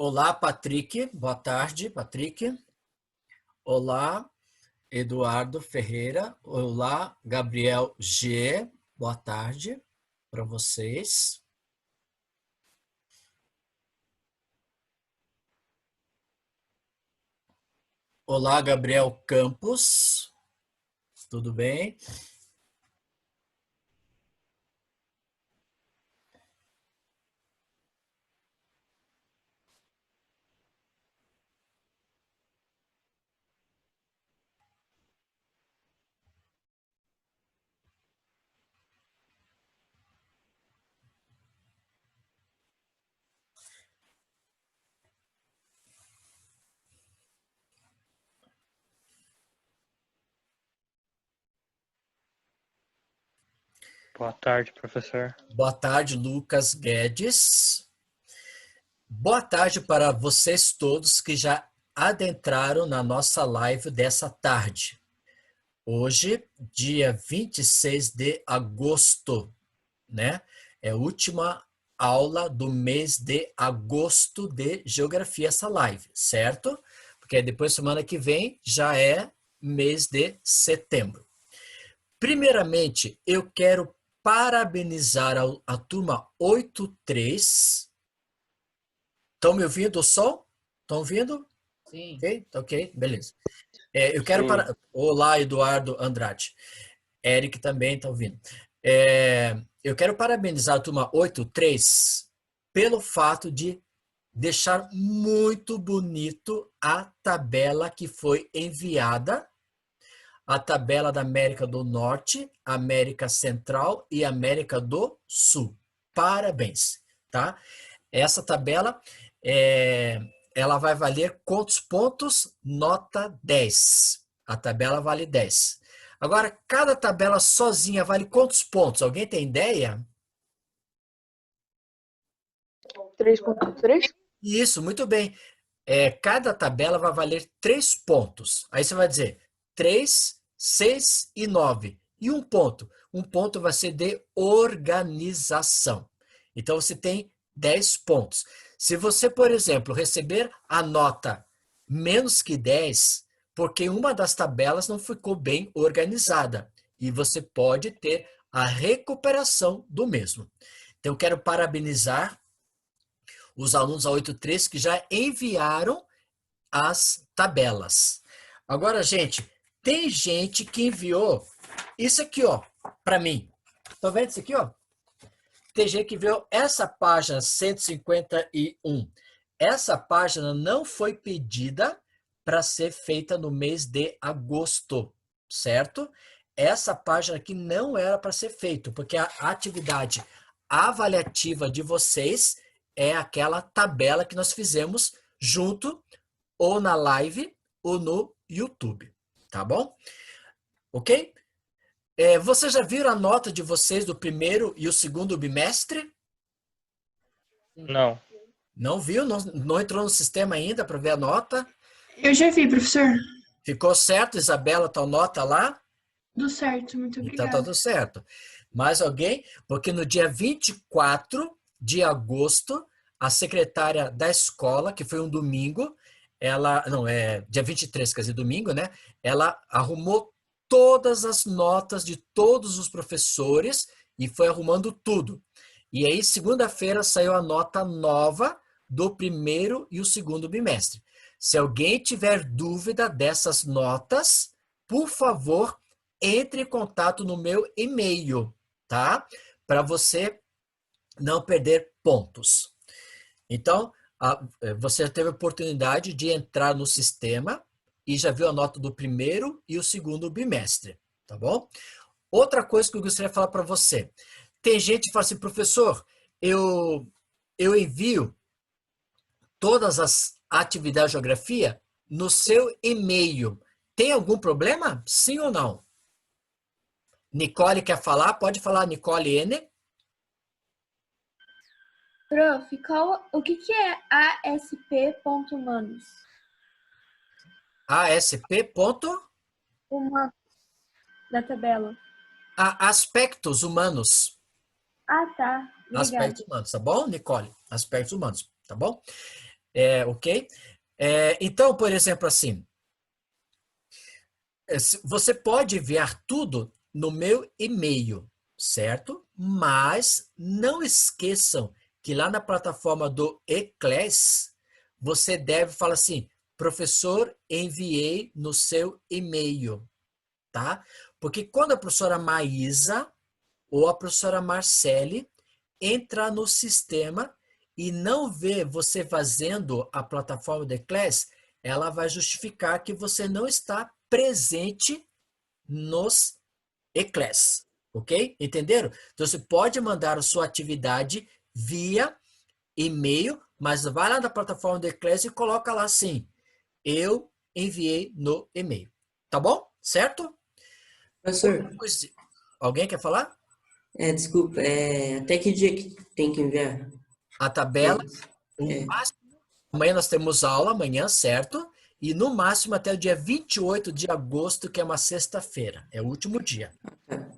Olá, Patrick. Boa tarde, Patrick. Olá, Eduardo Ferreira. Olá, Gabriel G. Boa tarde para vocês. Olá, Gabriel Campos. Tudo bem? Boa tarde, professor. Boa tarde, Lucas Guedes. Boa tarde para vocês todos que já adentraram na nossa live dessa tarde. Hoje, dia 26 de agosto, né? É a última aula do mês de agosto de geografia, essa live, certo? Porque depois, semana que vem, já é mês de setembro. Primeiramente, eu quero parabenizar a turma 83. Estão me ouvindo o som? Estão ouvindo? Sim. Ok, beleza. Eu quero para... Olá, Eduardo Andrade. Eric também está ouvindo. Eu quero parabenizar a turma 83 pelo fato de deixar muito bonito a tabela que foi enviada, a tabela da América do Norte, América Central e América do Sul. Parabéns, tá? Essa tabela, ela vai valer quantos pontos? Nota 10. A tabela vale 10. Agora, cada tabela sozinha vale quantos pontos? Alguém tem ideia? 3.3? Isso, muito bem. Cada tabela vai valer 3 pontos. Aí você vai dizer 3, 6 e 9. E um ponto. Um ponto vai ser de organização. Então, você tem 10 pontos. Se você, por exemplo, receber a nota menos que 10, porque uma das tabelas não ficou bem organizada, e você pode ter a recuperação do mesmo. Então, eu quero parabenizar os alunos da 83 que já enviaram as tabelas. Agora, gente, tem gente que enviou isso aqui, ó, para mim. Estão vendo isso aqui, ó? Tem gente que enviou essa página 151. Essa página não foi pedida para ser feita no mês de agosto, certo? Essa página aqui não era para ser feita, porque a atividade avaliativa de vocês é aquela tabela que nós fizemos junto ou na live ou no YouTube, tá bom? Ok? Vocês já viram a nota de vocês do primeiro e o segundo bimestre? Não. Não viu? Não entrou no sistema ainda para ver a nota? Eu já vi, professor. Ficou certo, Isabela, tua nota lá? Tudo certo, muito Então obrigada. tá tudo certo. Mais alguém? Porque no dia 24 de agosto, a secretária da escola, que foi um domingo, dia 23, quer dizer, domingo, né? Ela arrumou todas as notas de todos os professores e foi arrumando tudo. E aí, segunda-feira, saiu a nota nova do primeiro e o segundo bimestre. Se alguém tiver dúvida dessas notas, por favor, entre em contato no meu e-mail, tá? Para você não perder pontos. Então, você teve a oportunidade de entrar no sistema e já viu a nota do primeiro e o segundo bimestre, tá bom? Outra coisa que eu gostaria de falar para você. Tem gente que fala assim, professor, eu envio todas as atividades de geografia no seu e-mail. Tem algum problema? Sim ou não? Nicole quer falar? Pode falar, Nicole N. Prof, o que é ASP.humanos? ASP. Uma da tabela. Aspectos humanos. Ah, tá. Obrigada. Aspectos humanos, tá bom, Nicole? Aspectos humanos, tá bom? Ok? Então, por exemplo, assim, você pode enviar tudo no meu e-mail, certo? Mas não esqueçam que lá na plataforma do eClass, você deve falar assim, professor, enviei no seu e-mail, tá? Porque quando a professora Maísa ou a professora Marcele entra no sistema e não vê você fazendo a plataforma do eClass, ela vai justificar que você não está presente nos eClass, ok? Entenderam? Então você pode mandar a sua atividade via e-mail, mas vai lá na plataforma do eClass e coloca lá assim, eu enviei no e-mail. Tá bom? Certo? Outra Professor, coisa. Alguém quer falar? desculpa, até que dia que tem que enviar? A tabela, É, o é, máximo. Amanhã nós temos aula, amanhã, certo? E no máximo até o dia 28 de agosto, que é uma sexta-feira. É o último dia.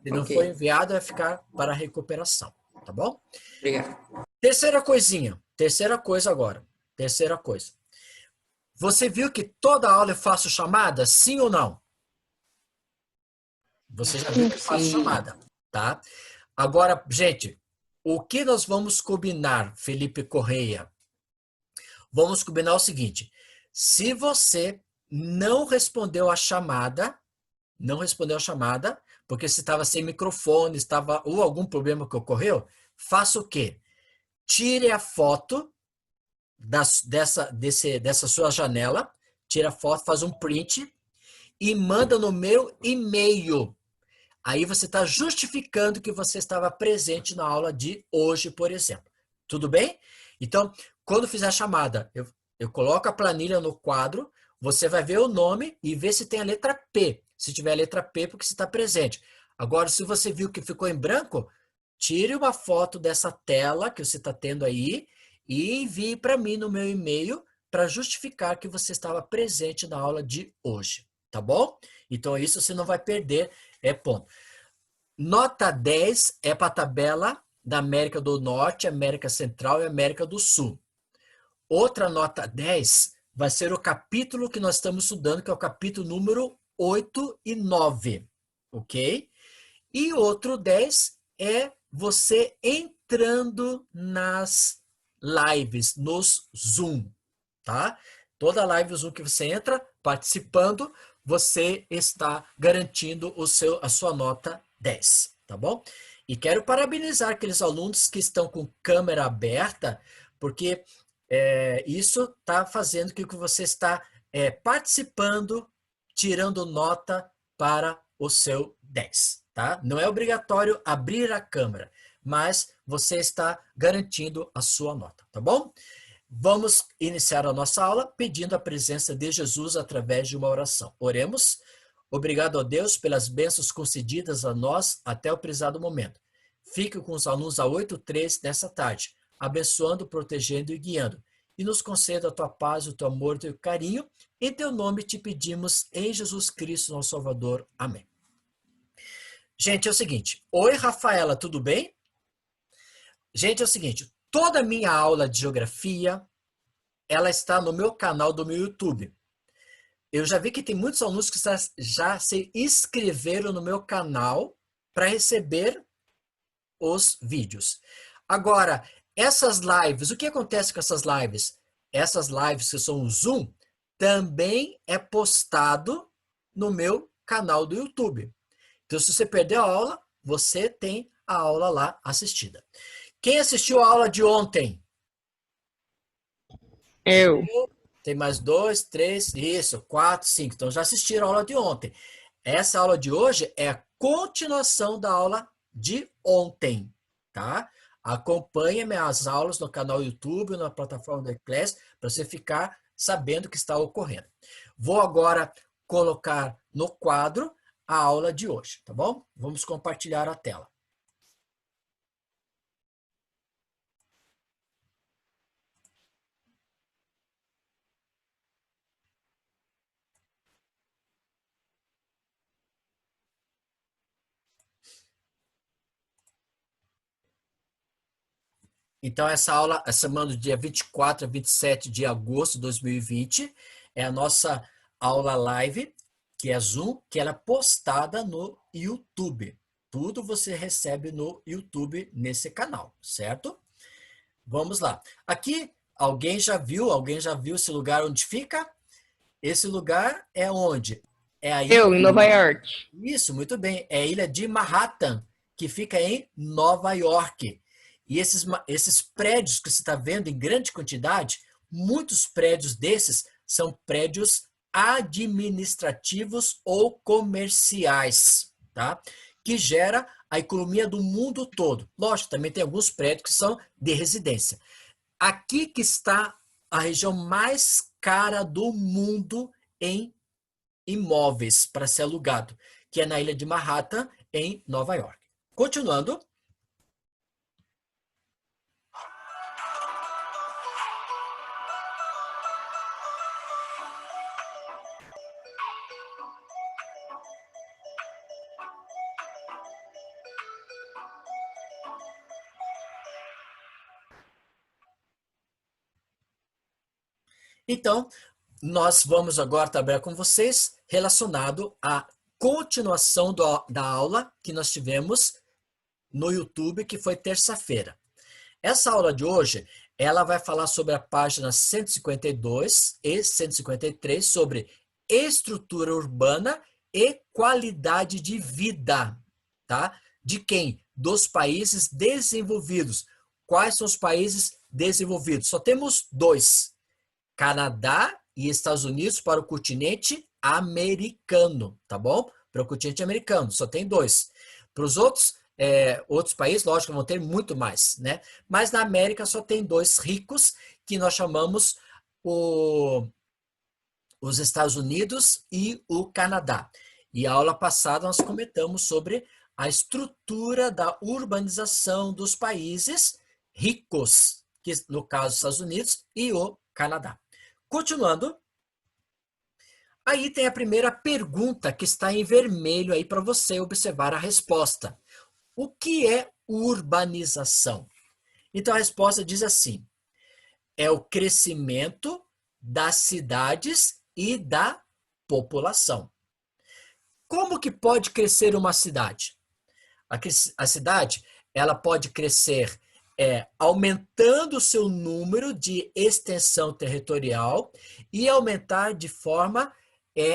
Se não ok, for enviado, vai ficar para recuperação. Tá bom? obrigado. Terceira coisinha. Terceira coisa agora. Terceira coisa. Você viu que toda aula eu faço chamada? Sim ou não? Você já viu que eu faço Sim, chamada, tá? Agora, gente, o que nós vamos combinar, Felipe Correia? Vamos combinar o seguinte: se você não respondeu a chamada, não respondeu a chamada, porque você estava sem microfone, estava ou algum problema que ocorreu, faça o quê? Tire a foto dessa sua janela, tira a foto, faz um print e manda no meu e-mail. Aí você está justificando que você estava presente na aula de hoje, por exemplo. Tudo bem? Então, quando fizer a chamada, eu coloco a planilha no quadro, você vai ver o nome e ver se tem a letra P. Se tiver a letra P, porque você está presente. Agora, se você viu que ficou em branco, tire uma foto dessa tela que você está tendo aí e envie para mim no meu e-mail para justificar que você estava presente na aula de hoje. Tá bom? Então, isso você não vai perder, ponto. Nota 10 é para a tabela da América do Norte, América Central e América do Sul. Outra nota 10 vai ser o capítulo que nós estamos estudando, que é o capítulo número 8 e 9, ok? E outro 10 é você entrando nas lives, nos Zoom, tá? Toda live Zoom que você entra, participando, você está garantindo a sua nota 10, tá bom? E quero parabenizar aqueles alunos que estão com câmera aberta, porque isso está fazendo com que você está participando, tirando nota para o seu 10, tá? Não é obrigatório abrir a câmera, mas você está garantindo a sua nota, tá bom? Vamos iniciar a nossa aula pedindo a presença de Jesus através de uma oração. Oremos. Obrigado a Deus pelas bênçãos concedidas a nós até o prezado momento. Fique com os alunos a 8:03 nessa tarde, abençoando, protegendo e guiando. E nos conceda a tua paz, o teu amor, o teu carinho. Em teu nome te pedimos, em Jesus Cristo, nosso Salvador. Amém. Gente, é o seguinte. Oi, Rafaela, tudo bem? Gente, é o seguinte. Toda a minha aula de geografia, ela está no meu canal do meu YouTube. Eu já vi que tem muitos alunos que já se inscreveram no meu canal para receber os vídeos. Agora, essas lives, o que acontece com essas lives? Essas lives que são o Zoom, também é postado no meu canal do YouTube. Então, se você perdeu a aula, você tem a aula lá assistida. Quem assistiu a aula de ontem? Eu. Tem mais dois, três, isso, quatro, cinco. Então já assistiram a aula de ontem. Essa aula de hoje é a continuação da aula de ontem, tá? Acompanhe minhas aulas no canal YouTube, na plataforma do Eclass, para você ficar sabendo o que está ocorrendo. Vou agora colocar no quadro a aula de hoje, tá bom? Vamos compartilhar a tela. Então, essa aula, essa semana do dia 24 a 27 de agosto de 2020, é a nossa aula live, que é Zoom, que ela é postada no YouTube. Tudo você recebe no YouTube nesse canal, certo? Vamos lá. Aqui, alguém já viu esse lugar onde fica? Esse lugar é onde? É a ilha... Eu, em Nova York. Isso, muito bem. É a ilha de Manhattan, que fica em Nova York. E esses prédios que você está vendo em grande quantidade, muitos prédios desses são prédios administrativos ou comerciais, tá? Que gera a economia do mundo todo. Lógico, também tem alguns prédios que são de residência. Aqui que está a região mais cara do mundo em imóveis para ser alugado, que é na ilha de Manhattan, em Nova York. Continuando. Então, nós vamos agora trabalhar com vocês relacionado à continuação da aula que nós tivemos no YouTube, que foi terça-feira. Essa aula de hoje, ela vai falar sobre a página 152 e 153, sobre estrutura urbana e qualidade de vida, tá? De quem? Dos países desenvolvidos. Quais são os países desenvolvidos? Só temos 2. Canadá e Estados Unidos para o continente americano, tá bom? Para o continente americano, só tem 2. Para os outros países, lógico, vão ter muito mais, né? Mas na América só tem 2 ricos, que nós chamamos os Estados Unidos e o Canadá. E a aula passada nós comentamos sobre a estrutura da urbanização dos países ricos, que no caso os Estados Unidos e o Canadá. Continuando, aí tem a primeira pergunta que está em vermelho aí para você observar a resposta. O que é urbanização? Então a resposta diz assim: é o crescimento das cidades e da população. Como que pode crescer uma cidade? A cidade, ela pode crescer aumentando o seu número de extensão territorial e aumentar de forma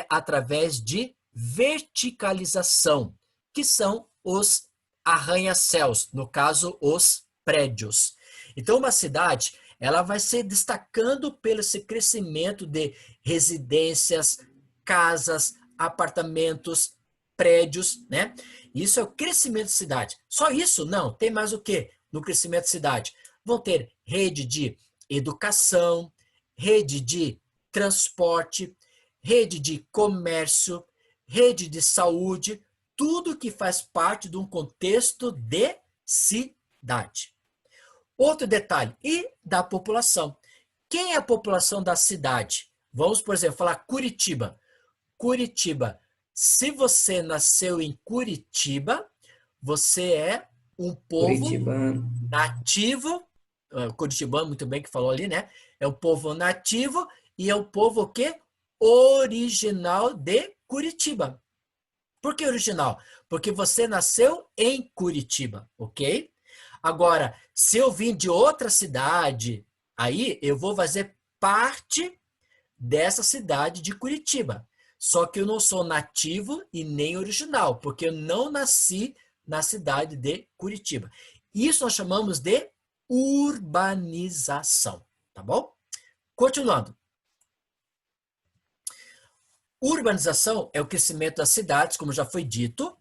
através de verticalização, que são os arranha-céus, no caso, os prédios. Então, uma cidade, ela vai se destacando pelo esse crescimento de residências, casas, apartamentos, prédios, né? Isso é o crescimento da cidade. Só isso? Não. Tem mais o quê no crescimento da cidade? Vão ter rede de educação, rede de transporte, rede de comércio, rede de saúde, tudo que faz parte de um contexto de cidade. Outro detalhe, e da população. Quem é a população da cidade? Vamos, por exemplo, falar Curitiba. Curitiba. Se você nasceu em Curitiba, você é um povo Curitibano. nativo, curitibano, muito bem que falou ali, né? É um povo nativo e é um povo o quê? Original de Curitiba. Por que original? Porque você nasceu em Curitiba, ok? Agora, se eu vim de outra cidade, aí eu vou fazer parte dessa cidade de Curitiba. Só que eu não sou nativo e nem original, porque eu não nasci na cidade de Curitiba. Isso nós chamamos de urbanização, tá bom? Continuando. Urbanização é o crescimento das cidades, como já foi dito,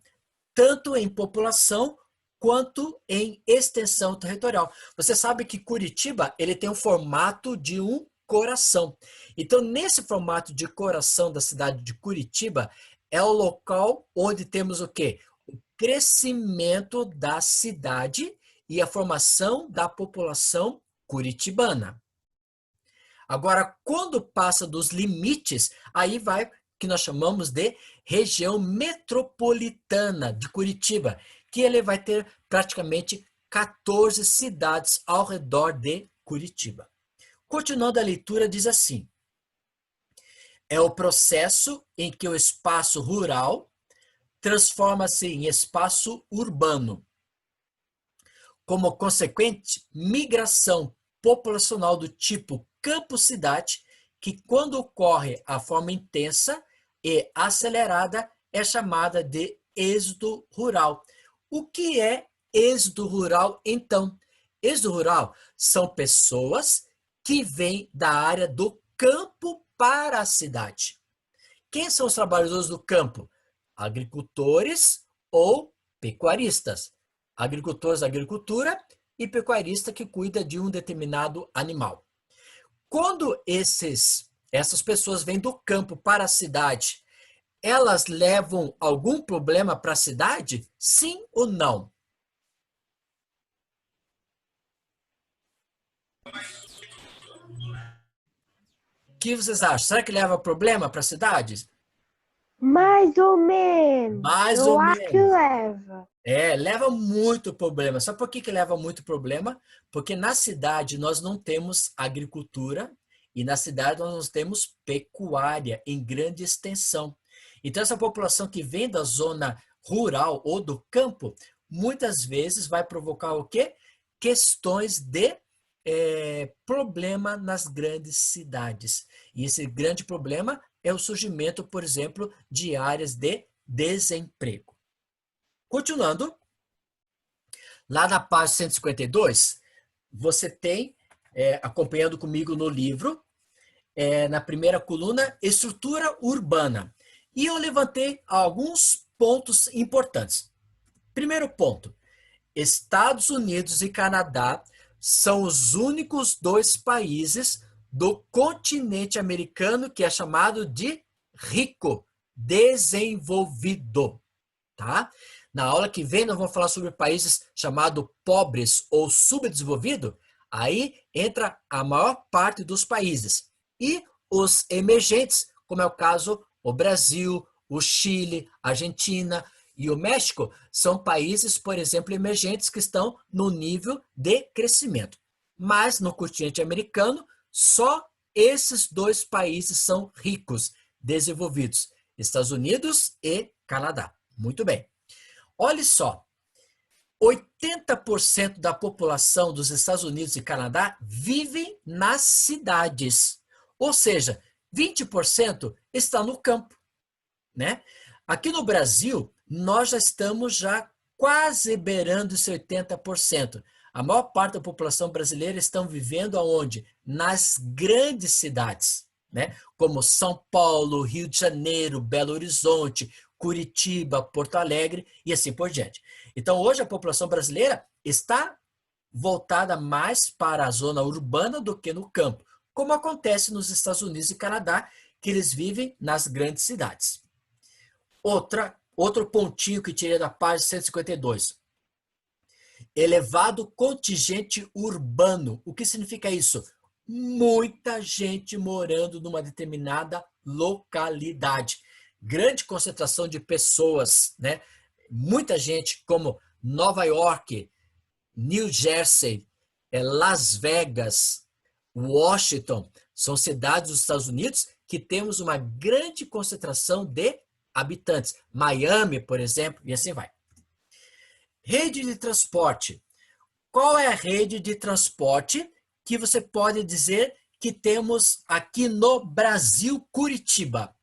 tanto em população quanto em extensão territorial. Você sabe que Curitiba, ele tem um formato de um coração. Então, nesse formato de coração da cidade de Curitiba, é o local onde temos o quê? O crescimento da cidade e a formação da população curitibana. Agora, quando passa dos limites, aí vai que nós chamamos de região metropolitana de Curitiba, que ele vai ter praticamente 14 cidades ao redor de Curitiba. Continuando a leitura, diz assim: é o processo em que o espaço rural transforma-se em espaço urbano, como consequente migração populacional do tipo campo-cidade, que quando ocorre a forma intensa e acelerada é chamada de êxodo rural. O que é êxodo rural, então? Êxodo rural são pessoas que vêm da área do campo para a cidade. Quem são os trabalhadores do campo? Agricultores ou pecuaristas. Agricultores, agricultura, e pecuarista que cuida de um determinado animal. Quando essas pessoas vêm do campo para a cidade, elas levam algum problema para a cidade? Sim ou não? O que vocês acham? Será que leva problema para a cidade? Mais ou menos. Mais Eu ou acho que menos. leva. Leva muito problema. Sabe por que leva muito problema? Porque na cidade nós não temos agricultura e na cidade nós não temos pecuária em grande extensão. Então essa população que vem da zona rural ou do campo, muitas vezes vai provocar o quê? Questões de problema nas grandes cidades. E esse grande problema é o surgimento, por exemplo, de áreas de desemprego. Continuando, lá na página 152, você tem, acompanhando comigo no livro, na primeira coluna, estrutura urbana. E eu levantei alguns pontos importantes. Primeiro ponto, Estados Unidos e Canadá são os únicos dois países do continente americano que é chamado de rico, desenvolvido, tá? Na aula que vem, nós vamos falar sobre países chamados pobres ou subdesenvolvidos. Aí entra a maior parte dos países. E os emergentes, como é o caso o Brasil, o Chile, a Argentina e o México, são países, por exemplo, emergentes que estão no nível de crescimento. Mas no continente americano, só esses dois países são ricos, desenvolvidos. Estados Unidos e Canadá. Muito bem. Olha só, 80% da população dos Estados Unidos e Canadá vivem nas cidades. Ou seja, 20% está no campo, né? Aqui no Brasil, nós já estamos quase beirando esse 80%. A maior parte da população brasileira estão vivendo aonde? Nas grandes cidades, né? Como São Paulo, Rio de Janeiro, Belo Horizonte, Curitiba, Porto Alegre e assim por diante. Então, hoje a população brasileira está voltada mais para a zona urbana do que no campo, como acontece nos Estados Unidos e Canadá, que eles vivem nas grandes cidades. Outro pontinho que tirei da página 152. Elevado contingente urbano. O que significa isso? Muita gente morando numa determinada localidade. Grande concentração de pessoas, né? Muita gente, como Nova York, New Jersey, Las Vegas, Washington, são cidades dos Estados Unidos que temos uma grande concentração de habitantes. Miami, por exemplo, e assim vai. Rede de transporte. Qual é a rede de transporte que você pode dizer que temos aqui no Brasil, Curitiba?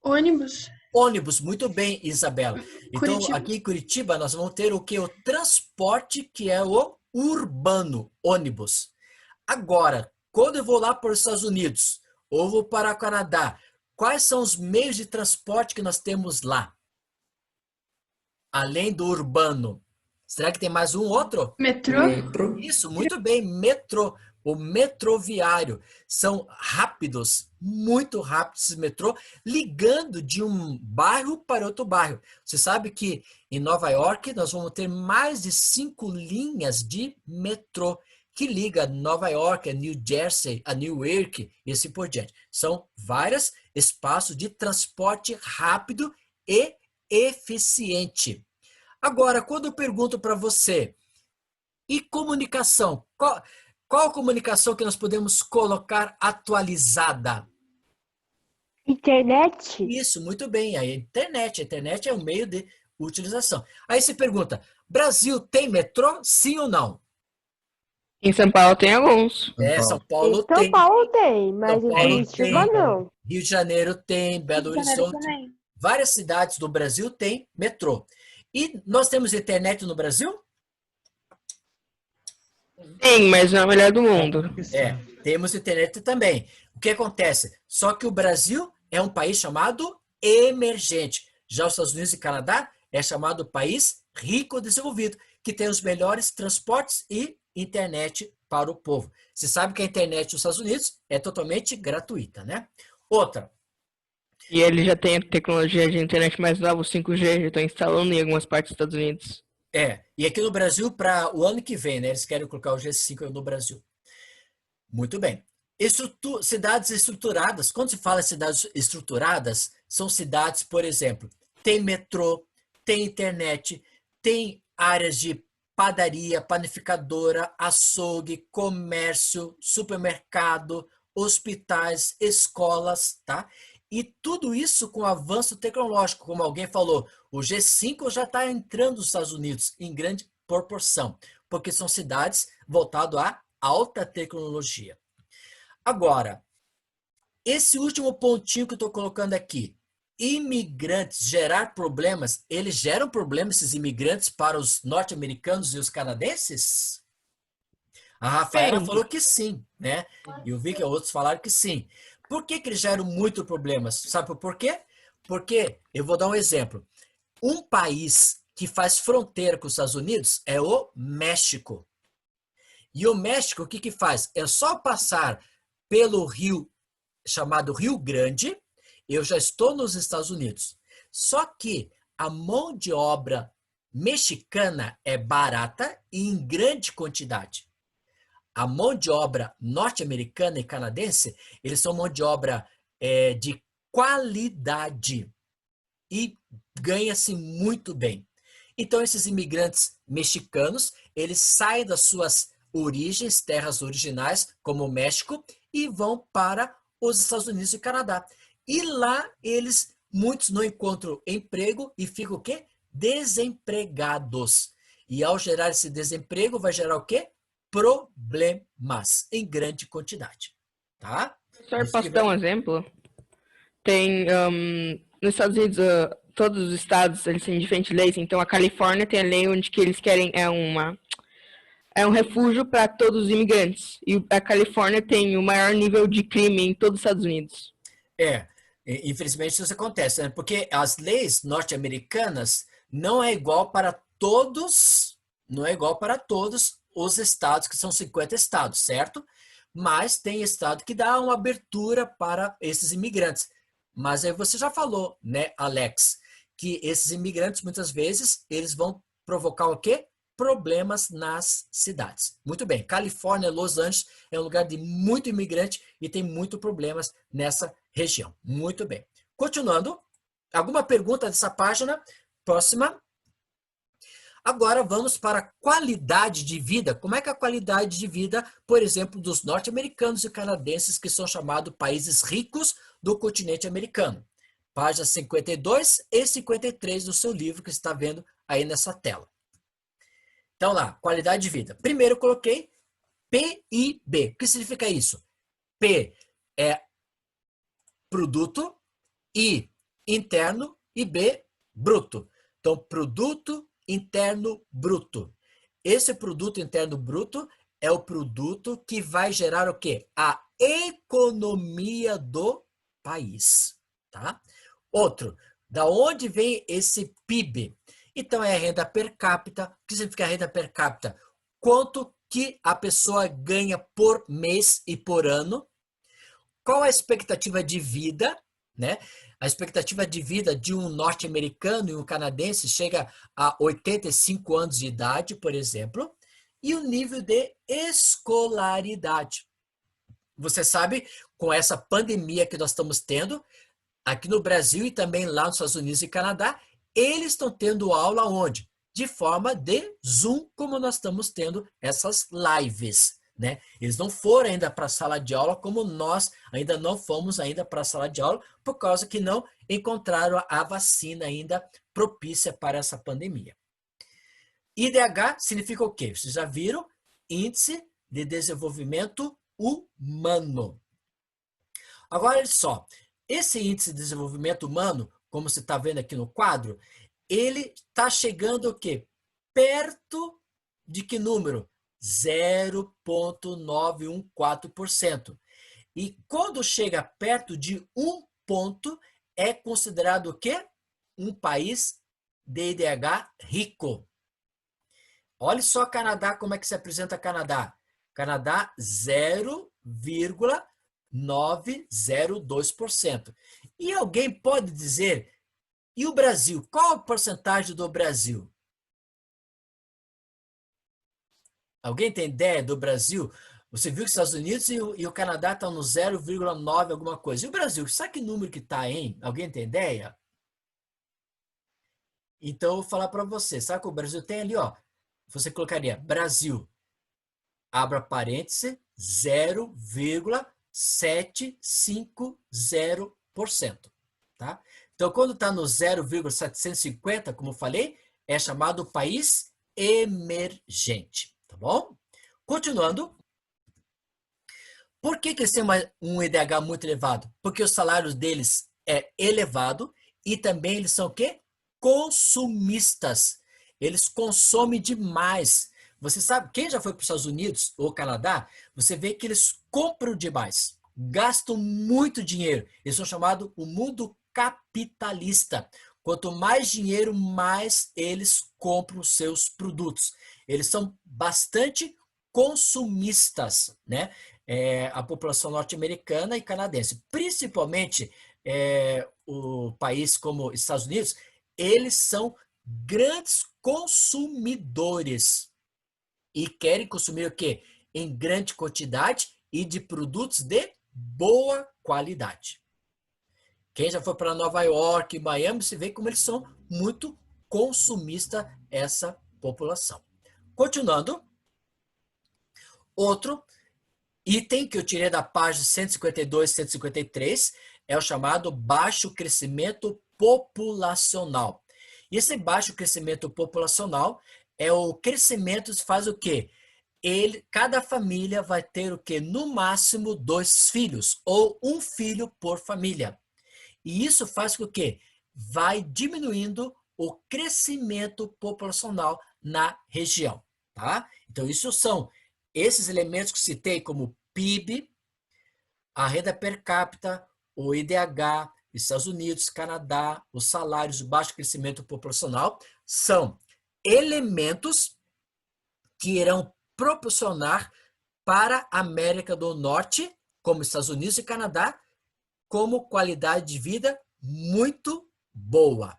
Ônibus. Ônibus, muito bem, Isabela. Então, Curitiba. aqui em Curitiba, nós vamos ter o que? O transporte, que é o urbano, ônibus. Agora, quando eu vou lá para os Estados Unidos, ou vou para o Canadá, quais são os meios de transporte que nós temos lá? Além do urbano. Será que tem mais um outro? Metrô. Metrô. Isso, muito bem, metrô. O metroviário. São rápidos, muito rápidos esses metrô, ligando de um bairro para outro bairro. Você sabe que em Nova York nós vamos ter mais de 5 linhas de metrô que liga Nova York, a New Jersey, a Newark e assim por diante. São vários espaços de transporte rápido e eficiente. Agora, quando eu pergunto para você, e comunicação? Qual comunicação que nós podemos colocar atualizada? Internet? Isso, muito bem. A internet é um meio de utilização. Aí você pergunta, Brasil tem metrô? Sim ou não? Em São Paulo tem alguns. São Em Paulo São tem. Paulo tem, mas São em Paulo Curitiba tem. não. Rio de Janeiro tem, Belo Rio de Janeiro Horizonte. também. Várias cidades do Brasil têm metrô. E nós temos internet no Brasil? Tem, mas não é a melhor do mundo. Temos internet também. O que acontece? Só que o Brasil é um país chamado emergente. Já os Estados Unidos e Canadá é chamado país rico desenvolvido, que tem os melhores transportes e internet para o povo. Você sabe que a internet nos Estados Unidos é totalmente gratuita, né? Outra. E ele já tem a tecnologia de internet mais nova, o 5G, já estão instalando em algumas partes dos Estados Unidos. E aqui no Brasil, para o ano que vem, né? Eles querem colocar o G5 no Brasil. Muito bem. Cidades estruturadas. Quando se fala em cidades estruturadas, são cidades, por exemplo, tem metrô, tem internet, tem áreas de padaria, panificadora, açougue, comércio, supermercado, hospitais, escolas, tá? E tudo isso com avanço tecnológico, como alguém falou, o G5 já está entrando nos Estados Unidos em grande proporção, porque são cidades voltadas à alta tecnologia. Agora, esse último pontinho que eu estou colocando aqui, imigrantes gerar problemas, eles geram problemas, esses imigrantes, para os norte-americanos e os canadenses? A Rafaela falou que sim, né? E eu vi que outros falaram que sim. Por que eles geram muito problemas? Sabe por quê? Porque, eu vou dar um exemplo. Um país que faz fronteira com os Estados Unidos é o México. E o México, o que faz? É só passar pelo rio chamado Rio Grande, eu já estou nos Estados Unidos. Só que a mão de obra mexicana é barata e em grande quantidade. A mão de obra norte-americana e canadense, eles são mão de obra de qualidade e ganha-se muito bem. Então, esses imigrantes mexicanos, eles saem das suas origens, terras originais, como o México, e vão para os Estados Unidos e Canadá. E lá, muitos não encontram emprego e ficam o quê? Desempregados. E ao gerar esse desemprego, vai gerar o quê? Problemas em grande quantidade, tá? Só posso dar um exemplo? Tem, nos Estados Unidos, todos os estados, eles têm diferentes leis. Então, a Califórnia tem a lei onde que eles querem, é um refúgio para todos os imigrantes. E a Califórnia tem o maior nível de crime em todos os Estados Unidos. Infelizmente isso acontece, né? Porque as leis norte-americanas não é igual para todos, os estados, que são 50 estados, certo? Mas tem estado que dá uma abertura para esses imigrantes. Mas aí você já falou, né, Alex, que esses imigrantes, muitas vezes, eles vão provocar o quê? Problemas nas cidades. Muito bem, Califórnia, Los Angeles é um lugar de muito imigrante e tem muito problemas nessa região. Muito bem. Continuando, alguma pergunta dessa página? Próxima. Agora vamos para a qualidade de vida. Como é que é a qualidade de vida, por exemplo, dos norte-americanos e canadenses, que são chamados países ricos do continente americano? Páginas 52 e 53 do seu livro, que você está vendo aí nessa tela. Então lá, qualidade de vida. Primeiro eu coloquei PIB. O que significa isso? P é produto, I interno e B bruto. Então, produto interno bruto. Esse produto interno bruto é o produto que vai gerar o quê? A economia do país, tá? Outro, da onde vem esse PIB? Então, é a renda per capita. O que significa renda per capita? Quanto que a pessoa ganha por mês e por ano? Qual a expectativa de vida, né? A expectativa de vida de um norte-americano e um canadense chega a 85 anos de idade, por exemplo, e o nível de escolaridade. Você sabe, com essa pandemia que nós estamos tendo, aqui no Brasil e também lá nos Estados Unidos e Canadá, eles estão tendo aula onde? de forma de Zoom, como nós estamos tendo essas lives, né? Eles não foram ainda para a sala de aula, como nós ainda não fomos ainda para a sala de aula, por causa que não encontraram a vacina ainda propícia para essa pandemia. IDH significa o quê? Vocês já viram? Índice de Desenvolvimento Humano. Agora, olha só. Esse índice de desenvolvimento humano, como você está vendo aqui no quadro, ele está chegando o quê? Perto de que número? 0,914%. E quando chega perto de 1 ponto, é considerado o quê? Um país de IDH rico. Olha só Canadá, como é que se apresenta Canadá. Canadá, 0,902%. E alguém pode dizer, e o Brasil? Qual a porcentagem do Brasil? Alguém tem ideia do Brasil? Você viu que os Estados Unidos e o Canadá estão no 0,9 alguma coisa. E o Brasil? Sabe que número que está, hein? Alguém tem ideia? Então, eu vou falar para você. Sabe que o Brasil tem ali, ó? Você colocaria Brasil, abra parêntese, 0,750%. Tá? Então, quando está no 0,750, como eu falei, é chamado país emergente. Tá bom? Continuando. Por que eles têm um IDH muito elevado? Porque os salários deles é elevado e também eles são o quê? Consumistas. Eles consomem demais. Você sabe, quem já foi para os Estados Unidos ou Canadá, você vê que eles compram demais, gastam muito dinheiro. Eles são chamados o mundo capitalista. Quanto mais dinheiro, mais eles compram os seus produtos. Eles são bastante consumistas, né? A população norte-americana e canadense. Principalmente o país como Estados Unidos, eles são grandes consumidores e querem consumir o quê? Em grande quantidade e de produtos de boa qualidade. Quem já foi para Nova York, Miami, você vê como eles são muito consumistas, essa população. Continuando, outro item que eu tirei da página 152 e 153 é o chamado baixo crescimento populacional. E esse baixo crescimento populacional é o crescimento que faz o quê? Cada família vai ter o quê? No máximo 2 filhos, ou um filho por família. E isso faz com que vai diminuindo o crescimento populacional na região. Tá? Então, isso são esses elementos que citei, como PIB, a renda per capita, o IDH, Estados Unidos, Canadá, os salários, o baixo crescimento populacional, são elementos que irão proporcionar para a América do Norte, como Estados Unidos e Canadá, como qualidade de vida muito boa.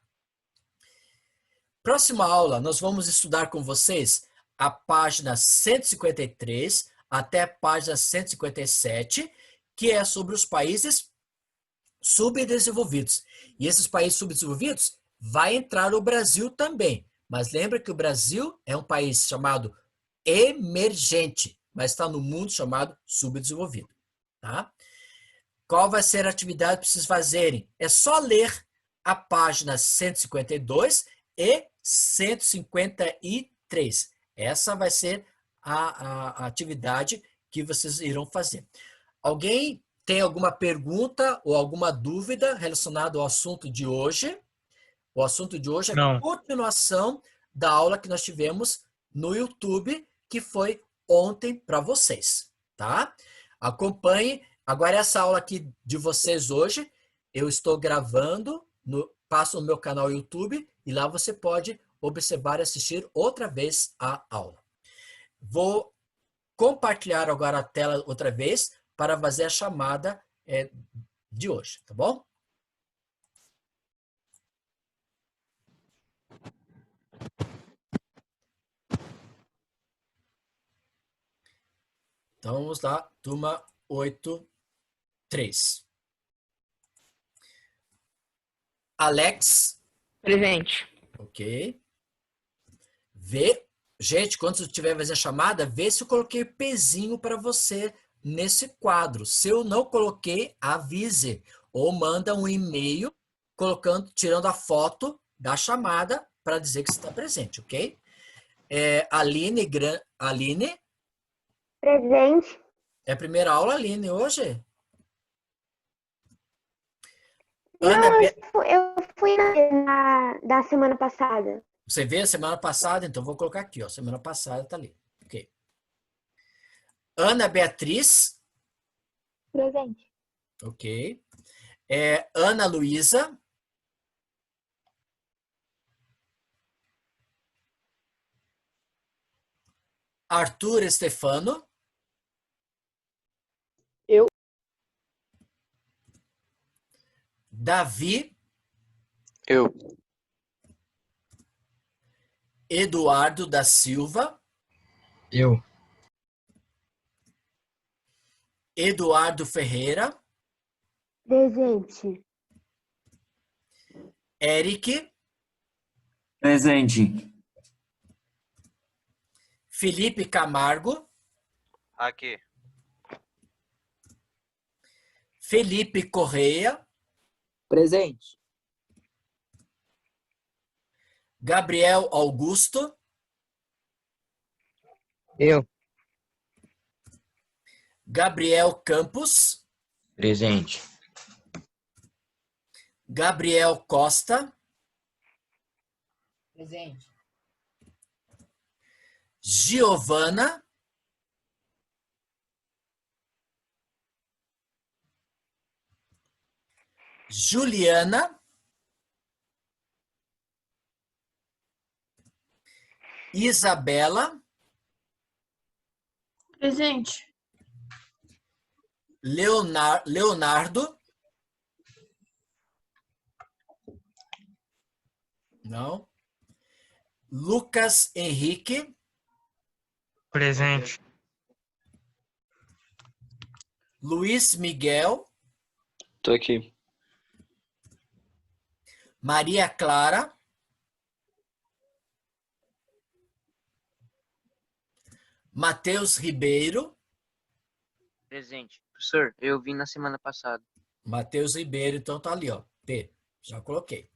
Próxima aula, nós vamos estudar com vocês a página 153 até a página 157, que é sobre os países subdesenvolvidos. E esses países subdesenvolvidos vai entrar o Brasil também. Mas lembra que o Brasil é um país chamado emergente, mas está no mundo chamado subdesenvolvido. Tá? Qual vai ser a atividade para vocês fazerem? É só ler a página 152 e 153. Essa vai ser a atividade que vocês irão fazer. Alguém tem alguma pergunta ou alguma dúvida relacionada ao assunto de hoje? O assunto de hoje é a continuação da aula que nós tivemos no YouTube, que foi ontem para vocês, tá? Acompanhe. Agora, essa aula aqui de vocês hoje, eu estou gravando, passo no meu canal YouTube, e lá você pode observar e assistir outra vez a aula. Vou compartilhar agora a tela outra vez para fazer a chamada de hoje, tá bom? Então, vamos lá, turma 8-3. Alex. Presente. Ok. Vê, gente, quando você estiver fazendo a chamada, vê se eu coloquei pezinho para você nesse quadro. Se eu não coloquei, avise. Ou manda um e-mail tirando a foto da chamada para dizer que você está presente, ok? Aline, Presente. é a primeira aula, Aline, hoje? Não, Ana, eu fui da semana passada. você veio a semana passada, então vou colocar aqui, ó. Semana passada tá ali. Ok. Ana Beatriz. Presente. Ok. Ana Luísa. Arthur Estefano. Eu. Davi. Eu. Eduardo da Silva. Eu. Eduardo Ferreira. Presente. Eric. Presente. Felipe Camargo. Aqui. Felipe Correia. Presente. Gabriel Augusto. Eu. Gabriel Campos. Presente. Gabriel Costa. Presente. Giovana. Juliana. Isabela. Presente. Leonardo. Não. Lucas Henrique. Presente. Luiz Miguel. Tô aqui. Maria Clara. Matheus Ribeiro. Presente. Professor, eu vim na semana passada. Matheus Ribeiro, então tá ali, ó. P. Já coloquei.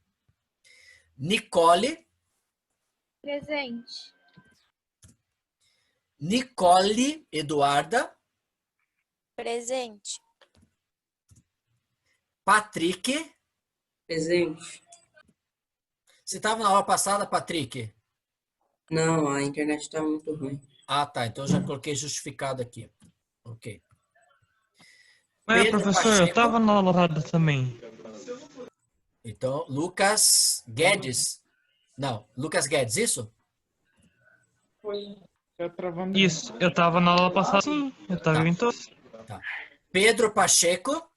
Nicole. Presente. Nicole Eduarda. Presente. Patrick. Presente. Você estava na aula passada, Patrick? Não, a internet está muito ruim. Ah, tá. Então eu já coloquei justificado aqui. Ok. Professor, eu Pacheco. tava na aula também. Então, Lucas Guedes. Não, Lucas Guedes, isso? Isso, eu tava na aula passada, sim. Eu tava em todos. Tá. Pedro Pacheco.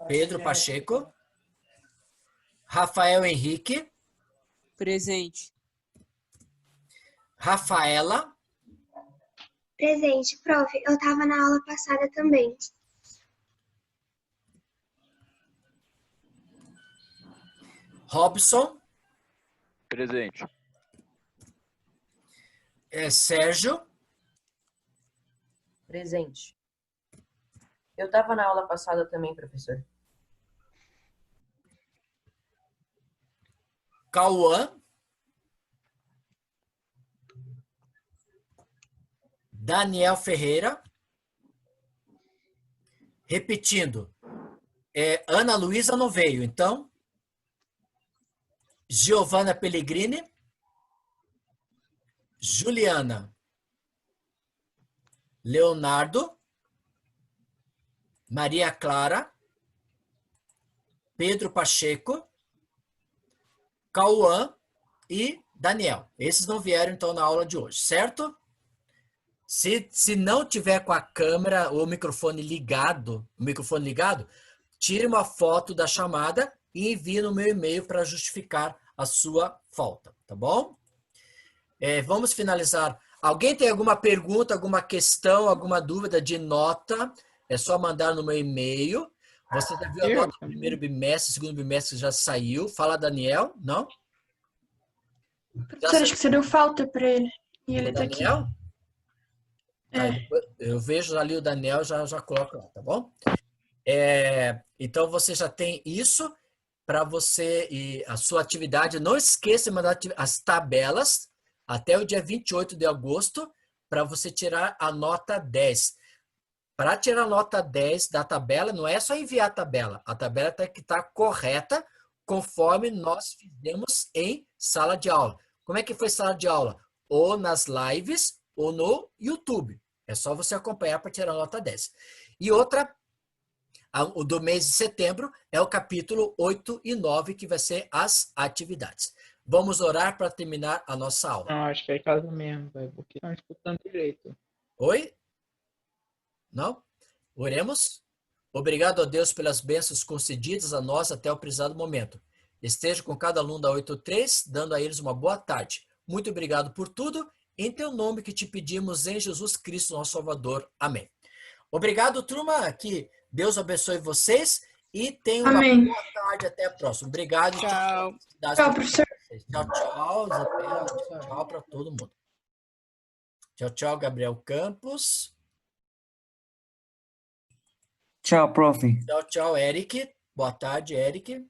Pedro Pacheco. Rafael Henrique. Presente. Rafaela. Presente, prof. Eu tava na aula passada também. Robson. Presente. Sérgio. Presente. Eu tava na aula passada também, professor. Cauã. Daniel Ferreira. Repetindo. Ana Luísa não veio, então. Giovana Pellegrini. Juliana. Leonardo. Maria Clara. Pedro Pacheco. Cauã e Daniel. Esses não vieram, então, na aula de hoje, certo? Se não tiver com a câmera ou o microfone ligado, tire uma foto da chamada e envie no meu e-mail para justificar a sua falta, tá bom? Vamos finalizar. Alguém tem alguma pergunta, alguma questão, alguma dúvida de nota? É só mandar no meu e-mail. Você já viu a nota do primeiro bimestre, segundo bimestre já saiu. Fala, Daniel, não? Professor, acho que você deu falta pra ele. E ele O tá aqui. Daniel? Tá, É. depois eu vejo ali o Daniel, já coloco lá, tá bom? Então, você já tem isso para você e a sua atividade. Não esqueça de mandar as tabelas até o dia 28 de agosto para você tirar a nota 10. Para tirar a nota 10 da tabela, não é só enviar a tabela tem que estar correta conforme nós fizemos em sala de aula. Como é que foi sala de aula? Ou nas lives ou no YouTube. É só você acompanhar para tirar a nota 10. E outra, o do mês de setembro, é o capítulo 8 e 9, que vai ser as atividades. Vamos orar para terminar a nossa aula. Não, acho que é casa mesmo, velho, porque estão escutando direito. Oi? Não? Oremos? Obrigado a Deus pelas bênçãos concedidas a nós até o precisado momento. Esteja com cada aluno da 83, dando a eles uma boa tarde. Muito obrigado por tudo. Em teu nome que te pedimos em Jesus Cristo, nosso Salvador. Amém. Obrigado, turma. Que Deus abençoe vocês e tenham uma Amém. boa tarde. Até a próxima. Obrigado. Tchau. Tchau, professor. Tchau, tchau, Isabela. Tchau para todo mundo. Tchau, tchau, Gabriel Campos. Tchau, prof. Tchau, tchau, Eric. Boa tarde, Eric.